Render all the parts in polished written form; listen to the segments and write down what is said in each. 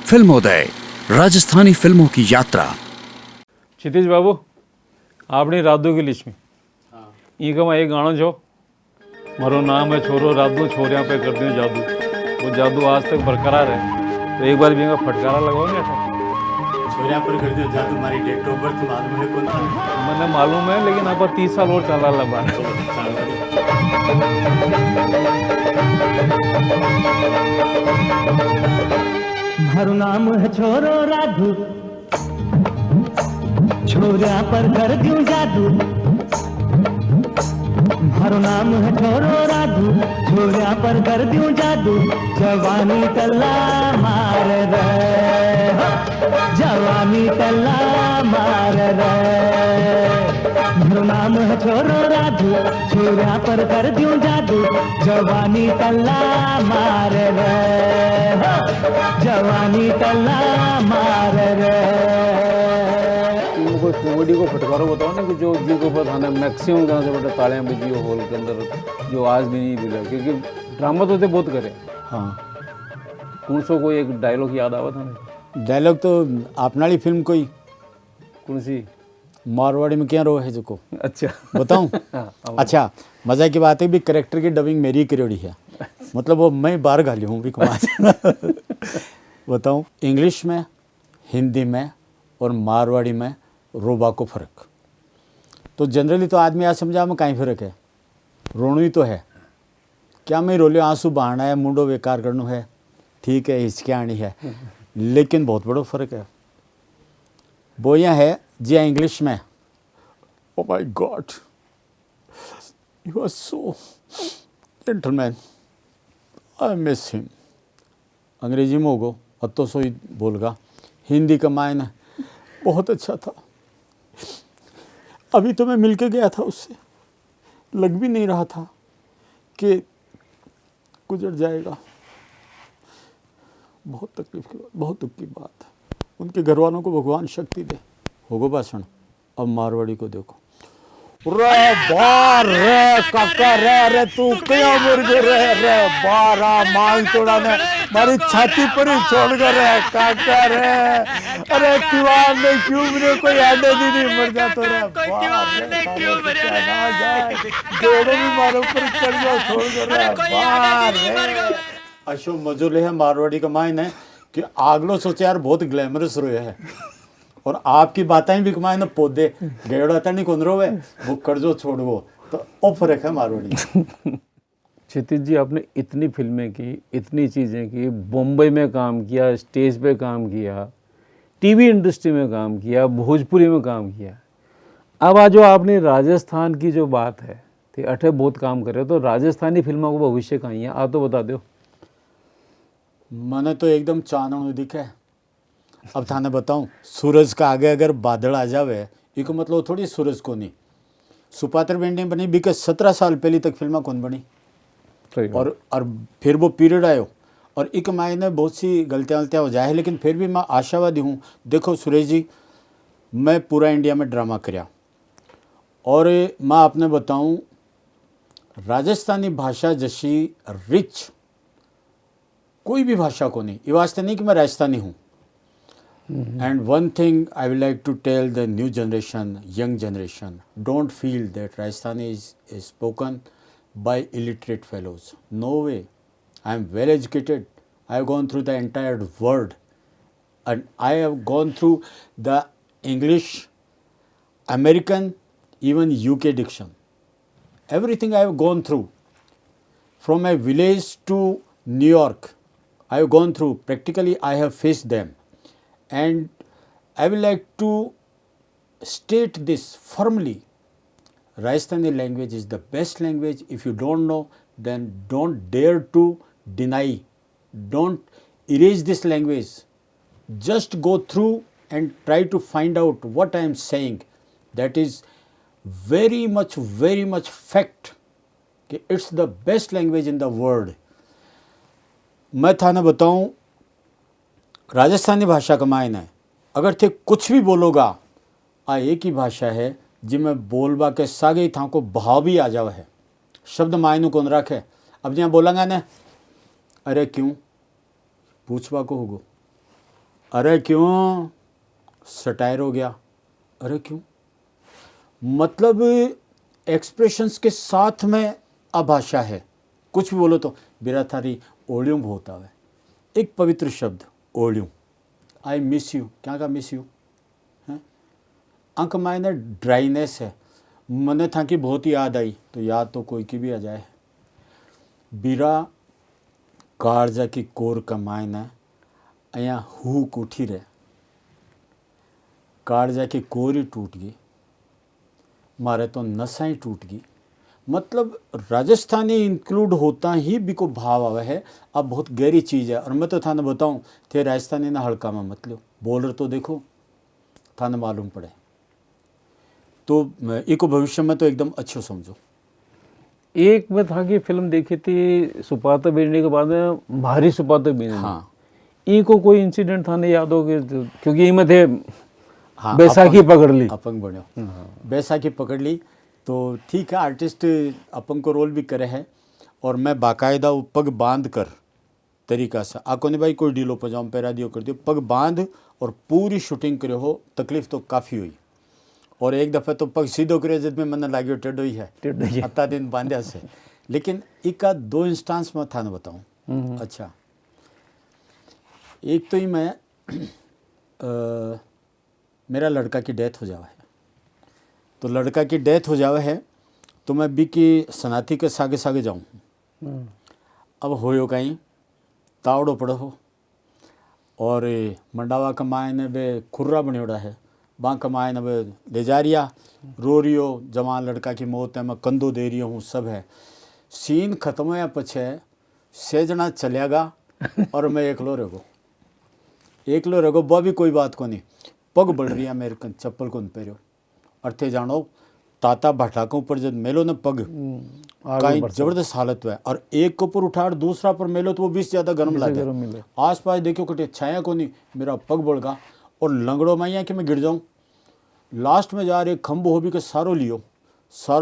फिल्मोदय राजस्थानी फिल्मों की यात्रा। क्षितिज बाबू आपने राधू की लिस्ट में इनका मैं एक गाना जो मारो नाम है छोरो राधू छोरिया पे कर दूं जादू, वो जादू आज तक बरकरार है। तो एक बार भी इनका फटकारा लगाओ नहीं अठा छोरिया पर कर दियो जादू। हमारी डेट ऑफ बर्थ मालूम है कौन था? मैंने मालूम है, लेकिन आप 30 साल और चला लगा। मारो नाम है छोरो राधू, छोरिया पर कर दूं जादू। मारो नाम है छोरो राधू, छोरिया पर कर दूं जादू। जवानी तल्ला मार रे, जवानी तल्ला मार रे। मारो नाम है छोरो राधू, छोरिया पर कर दूं जादू। जवानी तल्ला मार रे, जवानी तल्ला मार रे। कोई कॉमेडी को फटकारो बताओ ना कि जो जिनके ऊपर थाने मैक्सिमम गाना से बड़ा तालियां बजी हो हॉल के अंदर, जो आज भी नहीं मिला, क्योंकि ड्रामा तो थे बहुत करे। हाँ, कौन सो कोई एक डायलॉग याद आवा था? डायलॉग तो अपना वाली फिल्म कोई कौन सी? मारवाड़ी में क्या रो है जो अच्छा बताऊं? अच्छा, मजा की बात है भी करेक्टर की डबिंग मेरी करोड़ी है, मतलब वो मैं बाहर गाली हूँ भी कमाल। बताऊं, इंग्लिश में, हिंदी में और मारवाड़ी में रोबा को फ़र्क। तो जनरली तो आदमी आज समझा में कहीं फ़र्क है, रोणु ही तो है। क्या मैं रोले आंसू बहाना है, मुंडो बेकार करना है, ठीक है, हिचकियाणी है, लेकिन बहुत बड़ा फ़र्क है। वो यह है जी इंग्लिश में, oh my God you are so gentleman, I miss him. अंग्रेजी में होगो हत्तो सो ही बोलगा। हिंदी का मायना बहुत अच्छा था, अभी तो मैं मिल के गया था उससे, लग भी नहीं रहा था कि गुजर जाएगा। बहुत तकलीफ की बात, बहुत दुख की बात। उनके घर वालों को भगवान शक्ति दे। होगो भाषण। अब मारवाड़ी को देखो, रे बार रे काका रे तू क्या मुर्ग रे बारा मांग तोड़ा ने मारी छाती पर ही छोड़ कर रे काका रे। अरे किवाड़ में क्यों मेरे कोई आने दी नहीं मर जा तो रे बार रे सालों से क्या ना जाए, दोनों भी मारो पर चढ़ जाओ छोड़ कर रे बार रे। अशोक मजूले है मारवाड़ी का माइन है कि आगलो सोचे यार बहुत ग्लैमरस रोया है, और आपकी बातें भी कमाए ना पौधे गेड़ा था नहीं कुंदरो वे वो कर्जो छोड़ वो, तो ओ फर्क है मारवाड़ी। क्षितिज जी, आपने इतनी फिल्में की, इतनी चीज़ें की, बम्बई में काम किया, स्टेज पे काम किया, टीवी इंडस्ट्री में काम किया, भोजपुरी में काम किया। अब आज जो आपने राजस्थान की जो बात है, तो अठे बहुत काम कर रहे हो, तो राजस्थानी फिल्मों को भविष्य कहाँ है आप तो बता दो। मैंने तो एकदम चानन दिखा है। अब थाने बताऊं, सूरज का आगे अगर बादल आ जावे इको मतलब थोड़ी सूरज को नहीं। सुपात्र पेंटिंग बनी बिकॉज 17 साल पहले तक फिल्म कौन बनी, और फिर वो पीरियड आयो, और एक मायने बहुत सी गलतियाँ हो जाए, लेकिन फिर भी मैं आशावादी हूँ। देखो सुरेश जी, मैं पूरा इंडिया में ड्रामा कराया, और मैं आपने बताऊं राजस्थानी भाषा जैसी रिच कोई भी भाषा को नहीं। ये वास्ते नहीं कि मैं राजस्थानी हूँ। And one thing I would like to tell the new generation, young generation, don't feel that Rajasthani is spoken by illiterate fellows. No way. I am well educated. I have gone through the entire world, and I have gone through the English, American, even UK diction. Everything I have gone through. From my village to New York, I have gone through. Practically, I have faced them. And I would like to state this firmly. Rajasthani language is the best language. If you don't know, then don't dare to deny. Don't erase this language. Just go through and try to find out what I am saying. That is very much fact. It's the best language in the world. मैं थाने बताऊं, राजस्थानी भाषा का मायने है, अगर थे कुछ भी बोलोगा, आ एक ही भाषा है जिसमें बोलबा के सागे था को भाव भी आ जावा है। शब्द मायने कौन रखे। अब जहाँ बोलेंगे ने अरे क्यों पूछवा को होगो, अरे क्यों सटायर हो गया, अरे क्यों, मतलब एक्सप्रेशंस के साथ में आभाषा है। कुछ भी बोलो तो बिरा थारी ओलियम बहुत आवे, एक पवित्र शब्द ओलियम, आई मिस यू, क्या का मिस यू है, अंक मायने ड्राइनेस है, मने था कि बहुत ही याद आई, तो याद तो कोई की भी आ जाए। बीरा काळजा की कोर का मायने अया हुक उठी रहे, काळजा की कोर ही टूट गई, मारे तो नसा ही टूट गई। मतलब राजस्थानी इंक्लूड होता ही भी को भाव आवे है। अब बहुत गहरी चीज़ है, और मैं तो थाने बताऊं थे राजस्थानी ना हल्का में मत लो, बोलर तो देखो थाने मालूम पड़े, तो इको भविष्य में तो एकदम अच्छो समझो। एक मैं था कि फिल्म देखी थी सुपातो बेचने के बाद में भारी सुपातो बेचने, हाँ इको कोई इंसिडेंट था नहीं याद हो कि क्योंकि इनमें थे हाँ बैसाखी पकड़ ली, अपंग बनो, बैसाखी पकड़ ली, तो ठीक है आर्टिस्ट अपंग को रोल भी करे है, और मैं बाकायदा वो पग बांध कर तरीका से आको ने भाई कोई ढीलो पजाम पैरा दियो कर दियो, पग बांध और पूरी शूटिंग करे हो, तकलीफ तो काफ़ी हुई, और एक दफ़ा तो पग सीधो करे जब में मन लाग्यो टेढ़ो ही है, अत्ता दिन बांध्या से। लेकिन इका दो इंस्टांस में था ना बताऊँ। अच्छा, एक तो ही मैं मेरा लड़का की डेथ हो जावा है, तो लड़का की डेथ हो जावा है तो मैं बी की सनाती के सागे सागे जाऊँ। अब होयो कहीं तावड़ो पड़ो हो, और मंडावा का मायने बे खुर्रा बनेड़ा है, बाँ का मायने बे ले जा रिया, रो रियो, जवान लड़का की मौत है, मैं कंधो दे रही हूँ, सब है। सीन खत्म होया पछे सेजना चलेगा और मैं एकलो रहो, वो भी कोई बात को नहीं, पग बढ़ रही है मेरे कन, चप्पल को पहरियो, अर्थे जानो ताता भटाकों पर जब मेलो न पग कहीं जबरदस्त हालत है, और एक को ऊपर उठाड़ दूसरा पर मेलो तो वो 20 ज़्यादा गर्म लागे, आस पास देखो कटे छाया को नहीं, मेरा पग बढ़ गया और लंगड़ो मैं यहाँ कि मैं गिर जाऊँ। लास्ट में जा रहे खम्बो हो भी के सारो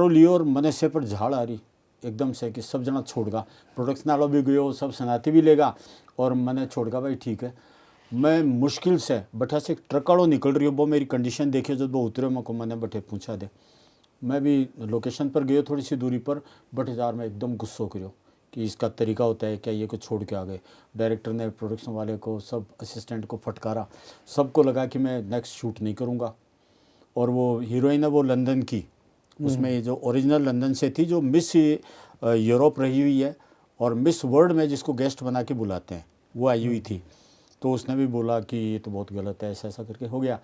लियो और मने से पर झाड़ आ रही एकदम से कि सब जना छोड़ गा, प्रोडक्शन वालों भी गयो, सब सनाती भी लेगा, और मैंने छोड़ गा भाई ठीक है। मैं मुश्किल से बठा से ट्रक वालों निकल रही हो, वो मेरी कंडीशन देखे जब वो उतरे मैं को मैंने बठे पूछा दे, मैं भी लोकेशन पर गयो थोड़ी सी दूरी पर, बट यार मैं एकदम गुस्सो करो कि इसका तरीका होता है क्या, ये को छोड़ के आ गए। डायरेक्टर ने प्रोडक्शन वाले को सब असिस्टेंट को फटकारा, सबको लगा कि मैं नेक्स्ट शूट नहीं करूँगा। और वो हीरोइन है वो लंदन की, उसमें जो ओरिजिनल लंदन से थी, जो मिस यूरोप रही हुई है और मिस वर्ल्ड में जिसको गेस्ट बना के बुलाते हैं वो आई हुई थी, तो उसने भी बोला कि ये तो बहुत गलत है, ऐसा ऐसा करके हो गया।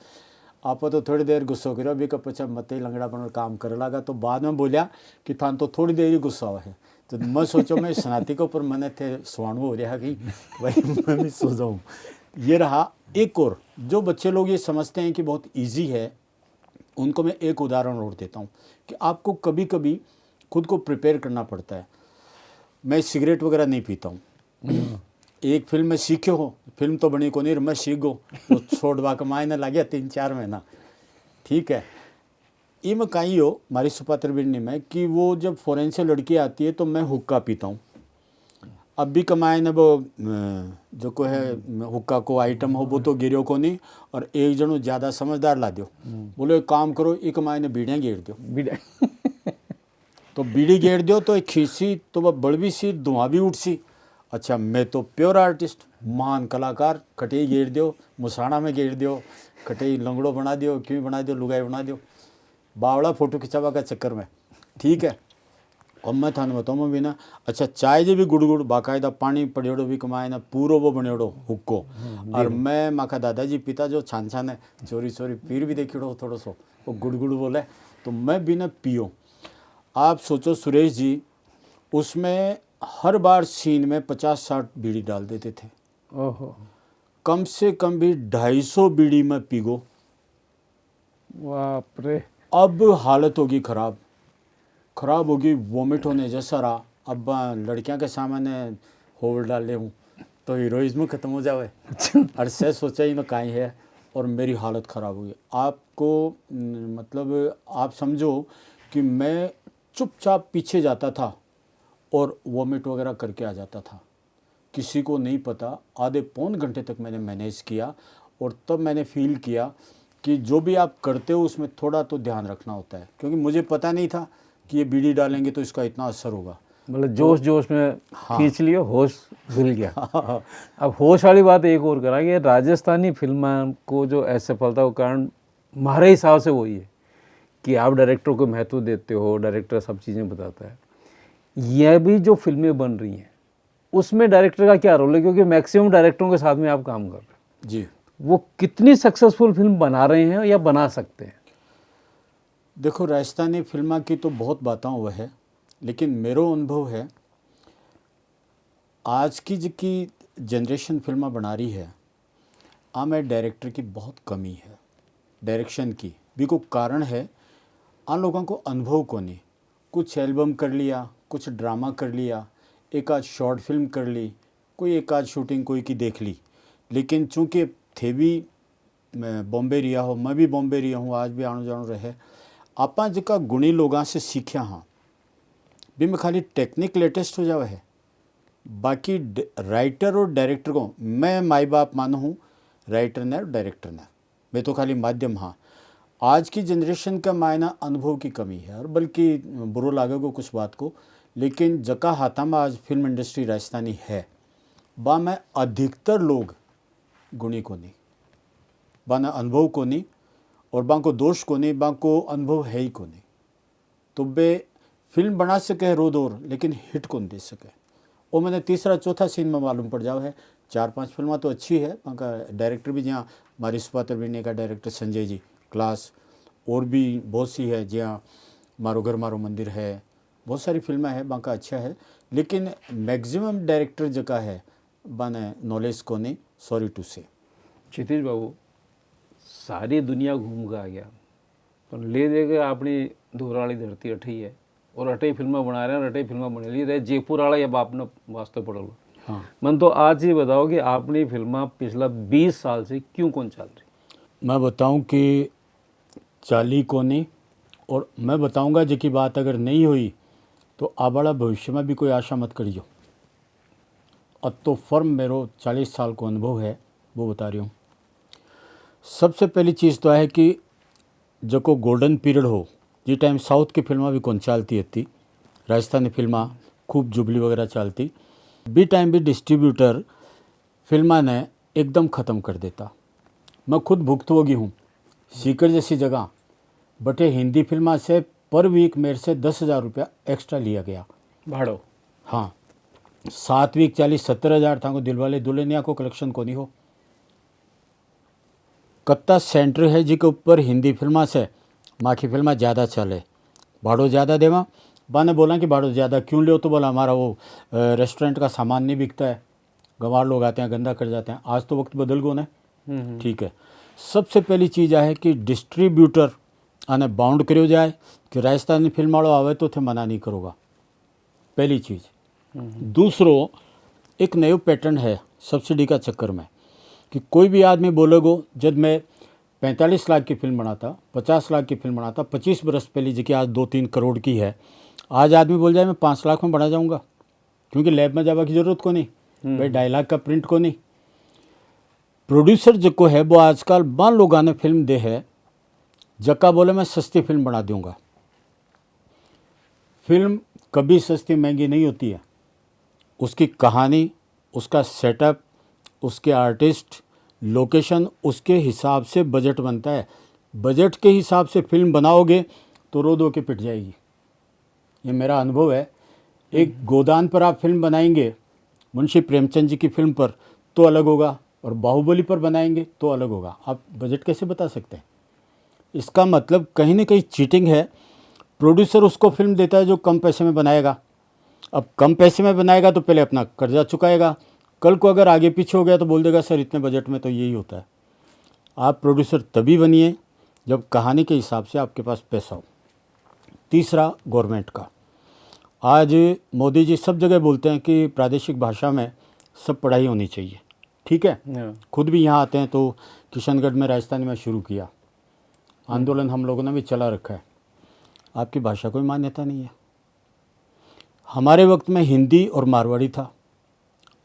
आप तो थोड़ी देर गुस्सा करो, अभी कब पचा मत ही लंगड़ापन काम कर लगा, तो बाद में बोलिया कि थान तो थोड़ी देर ही गुस्सा हुआ है, तो मैं सोचो मैं सनाती के ऊपर मैंने थे स्वाणु हो रहा कि भाई मैं भी सो जाऊँ। ये रहा। एक और जो बच्चे लोग ये समझते हैं कि बहुत ईजी है, उनको मैं एक उदाहरण और देता हूँ कि आपको कभी कभी खुद को प्रिपेयर करना पड़ता है। मैं सिगरेट वगैरह नहीं पीता हूँ, एक फिल्म में सीखे हो, फिल्म तो बनी को नहीं, मैं सीख गो तो छोड़वा का मायने लगे 3-4 महीना, ठीक है। ये मैं कहीं हो हमारी सुपात्र बिरनी में कि वो जब फॉरेन से लड़की आती है तो मैं हुक्का पीता हूँ। अब भी कमाए न वो जो को है हुक्का को आइटम हो वो तो गिरो को नहीं, और एक जनो ज़्यादा समझदार ला दो, बोलो एक काम करो ये कमाए ने बीड़ियाँ गेर दो, तो बीड़ी गेर दो तो एक खींची तो वह बड़वी सी धुआं भी उठ सी। अच्छा मैं तो प्योर आर्टिस्ट महान कलाकार, कटे गेर दो, मुसाना में गेर दो, कटे लंगड़ो बना दियो, क्यों बना दियो, लुगाई बना दियो, बावड़ा फोटो खिंचावा का चक्कर में, ठीक है। और मैं थाने बताऊँ मैं भी ना, अच्छा चाय जो भी गुड़ बाकायदा पानी पड़ेड़ो भी कमाए ना पूरो वो बनेड़ो हुक्को, और मैं माखा दादाजी पिता जो छान छान है चोरी चोरी पीर भी देखिड़ो थोड़ा सो वो गुड़ बोले, तो मैं भी ना पियो। आप सोचो सुरेश जी उसमें हर बार सीन में 50-60 बीड़ी डाल देते थे, ओहो, कम से कम भी 250 बीड़ी में पीगो, बाप रे। अब हालत होगी खराब होगी, वोमिट होने जैसा रहा। अब लड़कियां के सामने होल डाल ले हूँ तो हीरोइज्म खत्म हो जावे, और से सोचा ही ना कहीं है, और मेरी हालत ख़राब हुई। आपको मतलब आप समझो कि मैं चुपचाप पीछे जाता था और वोमिट वगैरह करके आ जाता था, किसी को नहीं पता। आधे पौन घंटे तक मैंने मैनेज किया, और तब मैंने फील किया कि जो भी आप करते हो उसमें थोड़ा तो ध्यान रखना होता है, क्योंकि मुझे पता नहीं था कि ये बीड़ी डालेंगे तो इसका इतना असर होगा। मतलब जोश जोश में हाँ। खींच लियो, होश भूल गया। अब होश वाली बात एक और करांगे, राजस्थानी फिल्म को जो असफलता का कारण हमारे हिसाब से वही है कि आप डायरेक्टर को महत्व देते हो, डायरेक्टर सब चीज़ें बताता है। यह भी जो फिल्में बन रही हैं उसमें डायरेक्टर का क्या रोल है, क्योंकि मैक्सिमम डायरेक्टरों के साथ में आप काम कर रहे हैं, जी वो कितनी सक्सेसफुल फिल्म बना रहे हैं या बना सकते हैं? देखो, राजस्थानी फिल्म की तो बहुत बातें हुआ है, लेकिन मेरा अनुभव है आज की जिकी जनरेशन फिल्म बना रही है, में डायरेक्टर की बहुत कमी है, डायरेक्शन की भी को कारण है आन लोगों को अनुभव को नहीं। कुछ एल्बम कर लिया, कुछ ड्रामा कर लिया, एक आध शॉर्ट फिल्म कर ली, कोई एक आध शूटिंग कोई की देख ली, लेकिन चूँकि थे भी मैं बॉम्बे रिया हो, मैं भी बॉम्बे रिया हूँ, आज भी आणु जाणु रहे, आप जिका गुणी लोगों से सीखा हाँ भी में खाली टेक्निक लेटेस्ट हो जावे है, बाकी राइटर और डायरेक्टर को मैं माई बाप मानू हूँ, राइटर ने और डायरेक्टर ने, मैं तो खाली माध्यम। हाँ, आज की जनरेशन का मायना अनुभव की कमी है, और बल्कि बुरो लागेगा कुछ बात को, लेकिन जका हाथा में आज फिल्म इंडस्ट्री राजस्थानी है, बा में अधिकतर लोग गुणी को नहीं, बा ना अनुभव को नहीं, और बा को दोष को नहीं, बा को अनुभव है ही को नहीं, तो बे फिल्म बना सके रो दौर, लेकिन हिट को नहीं दे सके। और मैंने तीसरा चौथा सीन में मालूम पड़ जाओ है, 4-5 फिल्म तो अच्छी है, वहाँ का डायरेक्टर भी, जहाँ हमारी सुपात्र बिन्ने का डायरेक्टर संजय जी क्लास, और भी बहुत सी है, जहाँ मारो घर मारो मंदिर है, बहुत सारी फिल्में हैं, वहाँ का अच्छा है, लेकिन मैक्सिमम डायरेक्टर जगह है बने नॉलेज को नहीं, सॉरी टू से। क्षितिज बाबू, सारी दुनिया घूम के आ गया, पर ले दे के अपनी धुराली धरती अठी है, और अटे फिल्में बना रहे हैं, अटे फिल्में बने ली रहे, जयपुर वाला अब आपने वास्तव पढ़ लो। हाँ, मन तो आज ही बताओ कि आपने फिल्में पिछला 20 साल से क्यों कौन चल रही? मैं बताऊं कि चाली को नहीं, और मैं बताऊंगा जिकी बात अगर नहीं हुई तो आबाड़ा भविष्य में भी कोई आशा मत करियो। अब तो फर्म मेरो 40 साल को अनुभव है, वो बता रही हूँ। सबसे पहली चीज़ तो है कि जो को गोल्डन पीरियड हो, जी टाइम साउथ की फिल्में भी कौन चलती थी, राजस्थानी फिल्में खूब जुबली वगैरह चलती, बी टाइम भी डिस्ट्रीब्यूटर फिल्मा ने एकदम ख़त्म कर देता। मैं खुद भुगतभोगी हूँ, सीकर जैसी जगह बटे हिंदी फिल्मा से पर वीक मेरे से 10,000 रुपया एक्स्ट्रा लिया गया भाड़ो। हाँ, 7 वीक 40-70 था को दिलवाले दुल्हनिया को कलेक्शन को नहीं हो। कत्ता सेंटर है जी के ऊपर हिंदी फिल्मा से माखी फिल्मा ज़्यादा चले, भाड़ो ज़्यादा देवा। बाने बोला कि भाड़ो ज़्यादा क्यों ले, तो बोला हमारा वो रेस्टोरेंट का सामान नहीं बिकता है, गंवार लोग आते हैं, गंदा कर जाते हैं। आज तो वक्त बदल गो ना, ठीक है। सबसे पहली चीज़ है कि डिस्ट्रीब्यूटर आने बाउंड करो जाए कि राजस्थानी फिल्म वालों आवे तो थे मना नहीं करोगा, पहली चीज़। दूसरों, एक नयो पैटर्न है सब्सिडी का चक्कर में कि कोई भी आदमी बोलेगो, जब मैं 45 लाख की फिल्म बनाता, 50 लाख की फिल्म बनाता, 25 बरस पहले जी की आज 2-3 करोड़ की है, आज आदमी बोल जाए मैं 5 लाख में बना जाऊंगा, क्योंकि लैब में जावा की ज़रूरत को नहीं, भाई 2.5 लाख का प्रिंट को नहीं। प्रोड्यूसर जो को है वो आजकल बान लोगों ने फिल्म दे है, जक्का बोले मैं सस्ती फिल्म बना दूंगा। फिल्म कभी सस्ती महंगी नहीं होती है, उसकी कहानी, उसका सेटअप, उसके आर्टिस्ट, लोकेशन, उसके हिसाब से बजट बनता है। बजट के हिसाब से फिल्म बनाओगे तो रो दो के पिट जाएगी, ये मेरा अनुभव है। एक गोदान पर आप फिल्म बनाएंगे मुंशी प्रेमचंद जी की फिल्म पर तो अलग होगा, और बाहुबली पर बनाएंगे तो अलग होगा। आप बजट कैसे बता सकते हैं? इसका मतलब कहीं ना कहीं चीटिंग है। प्रोड्यूसर उसको फिल्म देता है जो कम पैसे में बनाएगा। अब कम पैसे में बनाएगा तो पहले अपना कर्जा चुकाएगा, कल को अगर आगे पीछे हो गया तो बोल देगा सर इतने बजट में तो यही होता है। आप प्रोड्यूसर तभी बनिए जब कहानी के हिसाब से आपके पास पैसा हो। तीसरा, गवर्नमेंट का। आज मोदी जी सब जगह बोलते हैं कि प्रादेशिक भाषा में सब पढ़ाई होनी चाहिए, ठीक है। खुद भी यहाँ आते हैं तो किशनगढ़ में राजस्थानी में शुरू किया आंदोलन, हम लोगों ने भी चला रखा है। आपकी भाषा कोई मान्यता नहीं है। हमारे वक्त में हिंदी और मारवाड़ी था,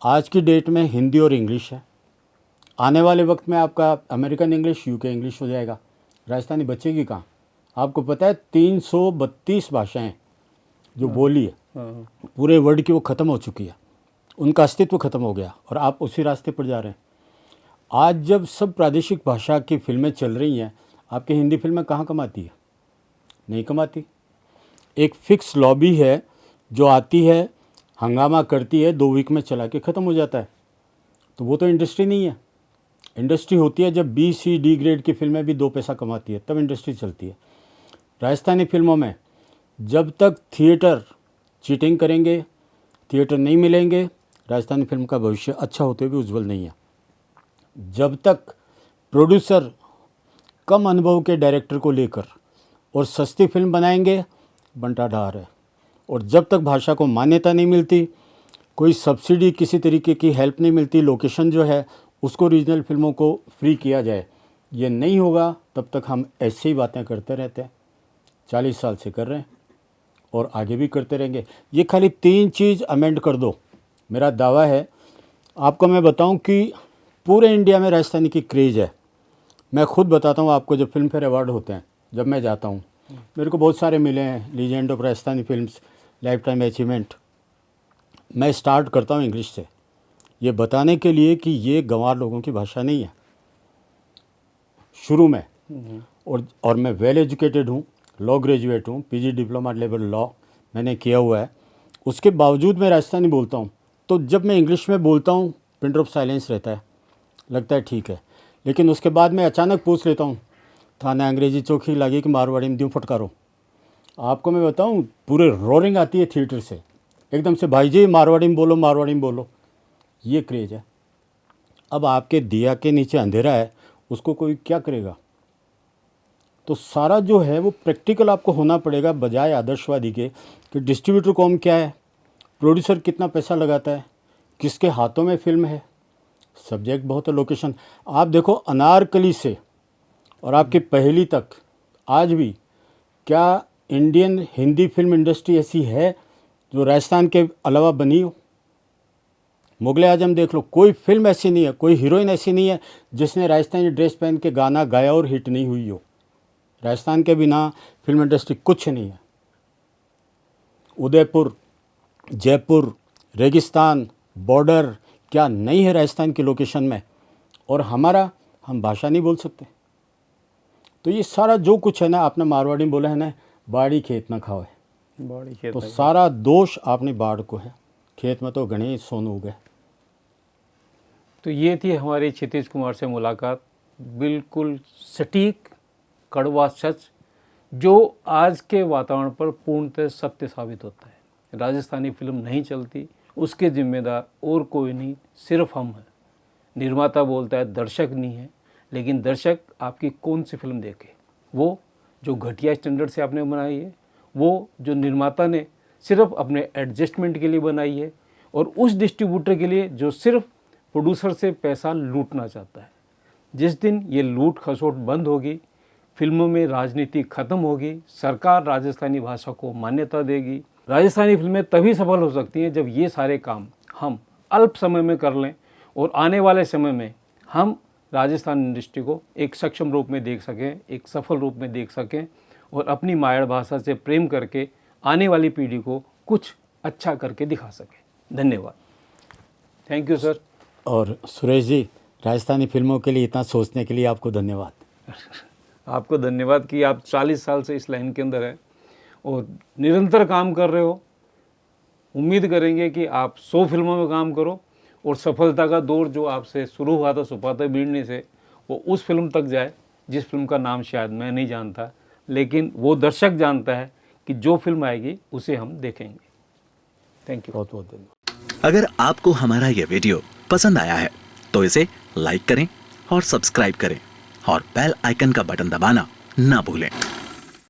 आज की डेट में हिंदी और इंग्लिश है। आने वाले वक्त में आपका अमेरिकन इंग्लिश, यूके इंग्लिश हो जाएगा, राजस्थानी बचेगी कहाँ? आपको पता है 332 भाषाएं जो बोली है पूरे वर्ल्ड की वो ख़त्म हो चुकी है, उनका अस्तित्व ख़त्म हो गया और आप उसी रास्ते पर जा रहे हैं। आज जब सब प्रादेशिक भाषा की फिल्में चल रही हैं, आपकी हिंदी फिल्में कहाँ कमाती है? नहीं कमाती। एक फिक्स लॉबी है जो आती है, हंगामा करती है, 2 वीक में चला के ख़त्म हो जाता है। तो वो तो इंडस्ट्री नहीं है। इंडस्ट्री होती है जब बी सी डी ग्रेड की फिल्में भी 2 पैसा कमाती है, तब इंडस्ट्री चलती है। राजस्थानी फिल्मों में जब तक थिएटर चीटिंग करेंगे, थिएटर नहीं मिलेंगे, राजस्थानी फिल्म का भविष्य अच्छा होते हुए उज्जवल नहीं है। जब तक प्रोड्यूसर कम अनुभव के डायरेक्टर को लेकर और सस्ती फिल्म बनाएंगे, बंटा ढार है। और जब तक भाषा को मान्यता नहीं मिलती, कोई सब्सिडी, किसी तरीके की हेल्प नहीं मिलती, लोकेशन जो है उसको रीजनल फिल्मों को फ्री किया जाए, ये नहीं होगा, तब तक हम ऐसी ही बातें करते रहते हैं। 40 साल से कर रहे हैं और आगे भी करते रहेंगे। ये खाली 3 चीज़ अमेंड कर दो, मेरा दावा है। आपको मैं बताऊं कि पूरे इंडिया में राजस्थानी की क्रेज़ है। मैं खुद बताता हूं आपको, जब फिल्म फेयर अवार्ड होते हैं, जब मैं जाता हूं, मेरे को बहुत सारे मिले हैं, legend of Rajasthani films, life time achievement. मैं स्टार्ट करता हूं इंग्लिश से, ये बताने के लिए कि ये गंवार लोगों की भाषा नहीं है शुरू में। और मैं वेल एजुकेटेड हूँ, लॉ ग्रेजुएट हूँ, पीजी डिप्लोमा लेवल लॉ मैंने किया हुआ है। उसके बावजूद मैं राजस्थानी बोलता हूँ। तो जब मैं इंग्लिश में बोलता हूँ, पिन ड्रॉप साइलेंस रहता है, लगता है ठीक है। लेकिन उसके बाद मैं अचानक पूछ लेता हूँ, थाने अंग्रेजी चोखी लगी कि मारवाड़ी में द्यों फटकारो। आपको मैं बताऊँ, पूरे रोरिंग आती है थिएटर से, एकदम से, भाई जी मारवाड़ी में बोलो, मारवाड़ी में बोलो। ये क्रेज़ है। अब आपके दिया के नीचे अंधेरा है, उसको कोई क्या करेगा? तो सारा जो है वो प्रैक्टिकल आपको होना पड़ेगा, बजाय आदर्शवादी के कि डिस्ट्रीब्यूटर कौन क्या है, प्रोड्यूसर कितना पैसा लगाता है, किसके हाथों में फिल्म है। सब्जेक्ट बहुत है, लोकेशन। आप देखो अनारकली से और आपकी पहेली तक, आज भी क्या इंडियन हिंदी फिल्म इंडस्ट्री ऐसी है जो राजस्थान के अलावा बनी हो? मुगले आजम देख लो, कोई फिल्म ऐसी नहीं है, कोई हीरोइन ऐसी नहीं है जिसने राजस्थानी ड्रेस पहन के गाना गाया और हिट नहीं हुई हो। राजस्थान के बिना फिल्म इंडस्ट्री कुछ नहीं है। उदयपुर, जयपुर, रेगिस्तान, बॉर्डर, क्या नहीं है राजस्थान की लोकेशन में? और हम भाषा नहीं बोल सकते। तो ये सारा जो कुछ है ना, आपने मारवाड़ी में बोला है ना, बाड़ी खेत ना खाओ है, बड़ी खेत तो है। सारा दोष आपने बाढ़ को है। खेत में तो घने सोन उगे। तो ये थी हमारी क्षितिज कुमार से मुलाकात, बिल्कुल सटीक, कड़वा सच, जो आज के वातावरण पर पूर्णतः सत्य साबित होता है। राजस्थानी फिल्म नहीं चलती, उसके जिम्मेदार और कोई नहीं, सिर्फ हम हैं। निर्माता बोलता है दर्शक नहीं है, लेकिन दर्शक आपकी कौन सी फिल्म देखे? वो जो घटिया स्टैंडर्ड से आपने बनाई है, वो जो निर्माता ने सिर्फ अपने एडजस्टमेंट के लिए बनाई है, और उस डिस्ट्रीब्यूटर के लिए जो सिर्फ प्रोड्यूसर से पैसा लूटना चाहता है। जिस दिन ये लूट खसोट बंद होगी, फिल्मों में राजनीति खत्म होगी, सरकार राजस्थानी भाषा को मान्यता देगी, राजस्थानी फिल्में तभी सफल हो सकती हैं जब ये सारे काम हम अल्प समय में कर लें और आने वाले समय में हम राजस्थान इंडस्ट्री को एक सक्षम रूप में देख सकें, एक सफल रूप में देख सकें, और अपनी मायड़ भाषा से प्रेम करके आने वाली पीढ़ी को कुछ अच्छा करके दिखा सकें। धन्यवाद। Thank you sir. और सुरेश जी, राजस्थानी फिल्मों के लिए इतना सोचने के लिए आपको धन्यवाद। आपको धन्यवाद कि आप 40 साल से इस लाइन के अंदर हैं और निरंतर काम कर रहे हो। उम्मीद करेंगे कि आप 100 फिल्मों में काम करो और सफलता का दौर जो आपसे शुरू हुआ था सुपात्र बीड़नी से, वो उस फिल्म तक जाए जिस फिल्म का नाम शायद मैं नहीं जानता, लेकिन वो दर्शक जानता है कि जो फिल्म आएगी उसे हम देखेंगे। Thank you. बहुत बहुत धन्यवाद। अगर आपको हमारा यह वीडियो पसंद आया है तो इसे लाइक करें और सब्सक्राइब करें और बेल आइकन का बटन दबाना ना भूलें।